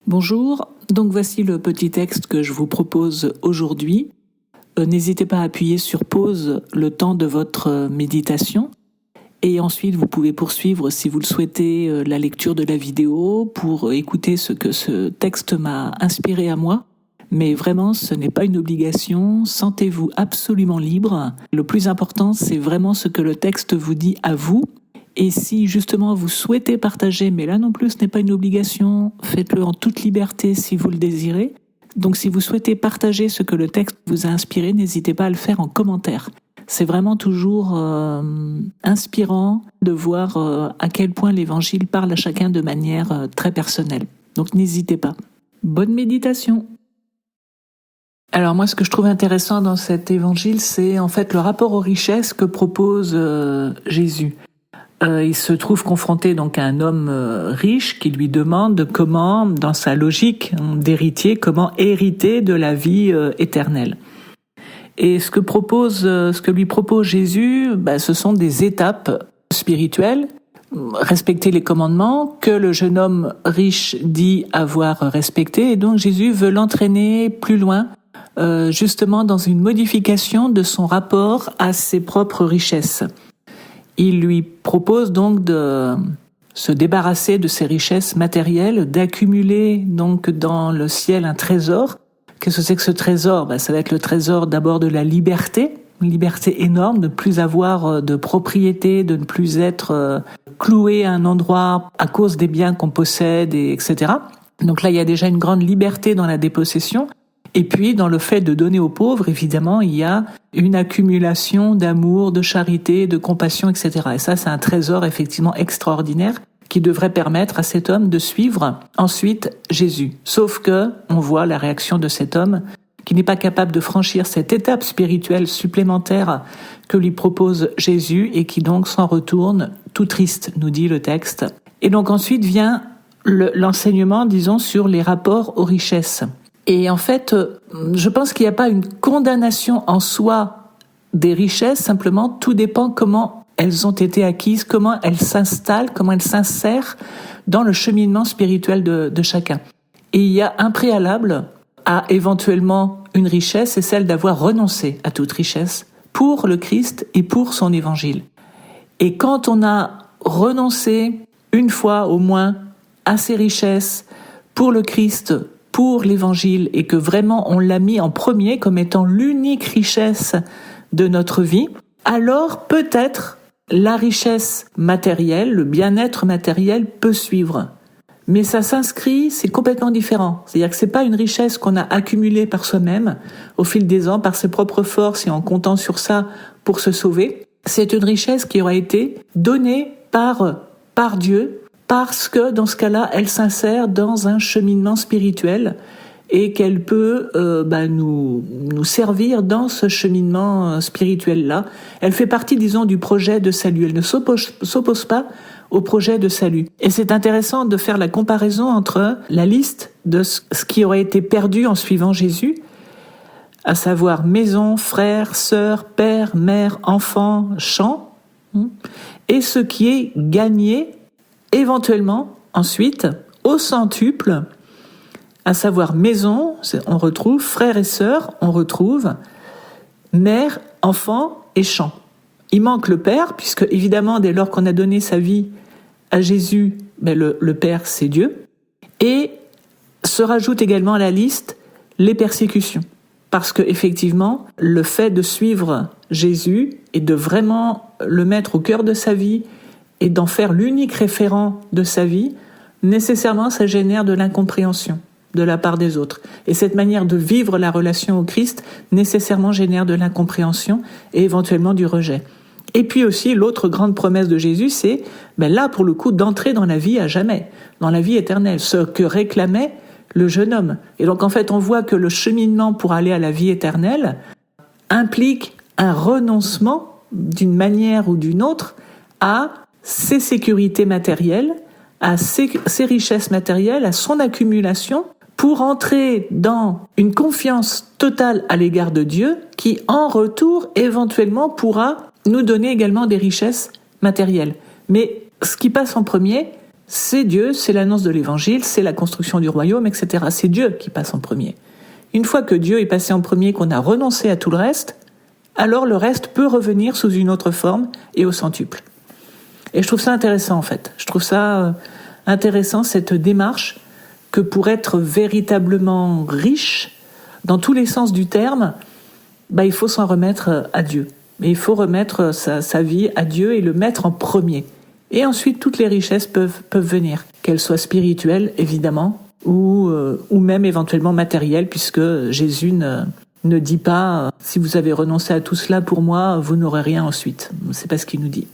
Bonjour, donc voici le petit texte que je vous propose aujourd'hui. N'hésitez pas à appuyer sur pause le temps de votre méditation et ensuite vous pouvez poursuivre si vous le souhaitez la lecture de la vidéo pour écouter ce que ce texte m'a inspiré à moi. Mais vraiment, ce n'est pas une obligation, sentez-vous absolument libre. Le plus important, c'est vraiment ce que le texte vous dit à vous. Et si justement vous souhaitez partager, mais là non plus ce n'est pas une obligation, faites-le en toute liberté si vous le désirez. Donc si vous souhaitez partager ce que le texte vous a inspiré, n'hésitez pas à le faire en commentaire. C'est vraiment toujours inspirant de voir à quel point l'Évangile parle à chacun de manière très personnelle. Donc n'hésitez pas. Bonne méditation. Alors moi, ce que je trouve intéressant dans cet Évangile, c'est en fait le rapport aux richesses que propose Jésus. Il se trouve confronté donc à un homme riche qui lui demande comment, dans sa logique d'héritier, comment hériter de la vie éternelle. Et ce que lui propose Jésus, ce sont des étapes spirituelles, respecter les commandements que le jeune homme riche dit avoir respectés, et donc Jésus veut l'entraîner plus loin, justement dans une modification de son rapport à ses propres richesses. Il lui propose donc de se débarrasser de ses richesses matérielles, d'accumuler donc dans le ciel un trésor. Qu'est-ce que c'est que ce trésor ? Ça va être le trésor d'abord de la liberté, une liberté énorme, de ne plus avoir de propriété, de ne plus être cloué à un endroit à cause des biens qu'on possède, etc. Donc là, il y a déjà une grande liberté dans la dépossession. Et puis, dans le fait de donner aux pauvres, évidemment, il y a une accumulation d'amour, de charité, de compassion, etc. Et ça, c'est un trésor effectivement extraordinaire qui devrait permettre à cet homme de suivre ensuite Jésus. Sauf que, on voit la réaction de cet homme qui n'est pas capable de franchir cette étape spirituelle supplémentaire que lui propose Jésus et qui donc s'en retourne tout triste, nous dit le texte. Et donc ensuite vient l'enseignement, disons, sur les rapports aux richesses. Et en fait, je pense qu'il n'y a pas une condamnation en soi des richesses, simplement tout dépend comment elles ont été acquises, comment elles s'installent, comment elles s'insèrent dans le cheminement spirituel de chacun. Et il y a un préalable à éventuellement une richesse, c'est celle d'avoir renoncé à toute richesse pour le Christ et pour son évangile. Et quand on a renoncé une fois au moins à ces richesses pour le Christ, pour l'évangile, et que vraiment on l'a mis en premier comme étant l'unique richesse de notre vie, alors peut-être la richesse matérielle, le bien-être matériel peut suivre. Mais ça s'inscrit, c'est complètement différent. C'est-à-dire que c'est pas une richesse qu'on a accumulée par soi-même au fil des ans, par ses propres forces et en comptant sur ça pour se sauver. C'est une richesse qui aura été donnée par Dieu, parce que dans ce cas-là, elle s'insère dans un cheminement spirituel et qu'elle peut nous servir dans ce cheminement spirituel-là. Elle fait partie, disons, du projet de salut. Elle ne s'oppose pas au projet de salut. Et c'est intéressant de faire la comparaison entre la liste de ce qui aurait été perdu en suivant Jésus, à savoir maison, frères, sœurs, père, mère, enfants, champs, et ce qui est gagné éventuellement, ensuite, au centuple, à savoir maison, on retrouve frères et sœurs, on retrouve mère, enfants et champs. Il manque le Père, puisque évidemment, dès lors qu'on a donné sa vie à Jésus, le Père, c'est Dieu. Et se rajoute également à la liste les persécutions. Parce que effectivement, le fait de suivre Jésus et de vraiment le mettre au cœur de sa vie, et d'en faire l'unique référent de sa vie, nécessairement ça génère de l'incompréhension de la part des autres. Et cette manière de vivre la relation au Christ nécessairement génère de l'incompréhension et éventuellement du rejet. Et puis aussi, l'autre grande promesse de Jésus, c'est là pour le coup d'entrer dans la vie à jamais, dans la vie éternelle, ce que réclamait le jeune homme. Et donc en fait, on voit que le cheminement pour aller à la vie éternelle implique un renoncement d'une manière ou d'une autre à ses sécurités matérielles, à ses richesses matérielles, à son accumulation, pour entrer dans une confiance totale à l'égard de Dieu, qui en retour éventuellement pourra nous donner également des richesses matérielles. Mais ce qui passe en premier, c'est Dieu, c'est l'annonce de l'évangile, c'est la construction du royaume, etc. C'est Dieu qui passe en premier. Une fois que Dieu est passé en premier, qu'on a renoncé à tout le reste, alors le reste peut revenir sous une autre forme et au centuple. Et je trouve ça intéressant en fait. Je trouve ça intéressant cette démarche que pour être véritablement riche, dans tous les sens du terme, il faut s'en remettre à Dieu. Mais il faut remettre sa vie à Dieu et le mettre en premier. Et ensuite, toutes les richesses peuvent venir, qu'elles soient spirituelles, évidemment, ou même éventuellement matérielles, puisque Jésus ne dit pas « si vous avez renoncé à tout cela pour moi, vous n'aurez rien ensuite ». C'est pas ce qu'il nous dit.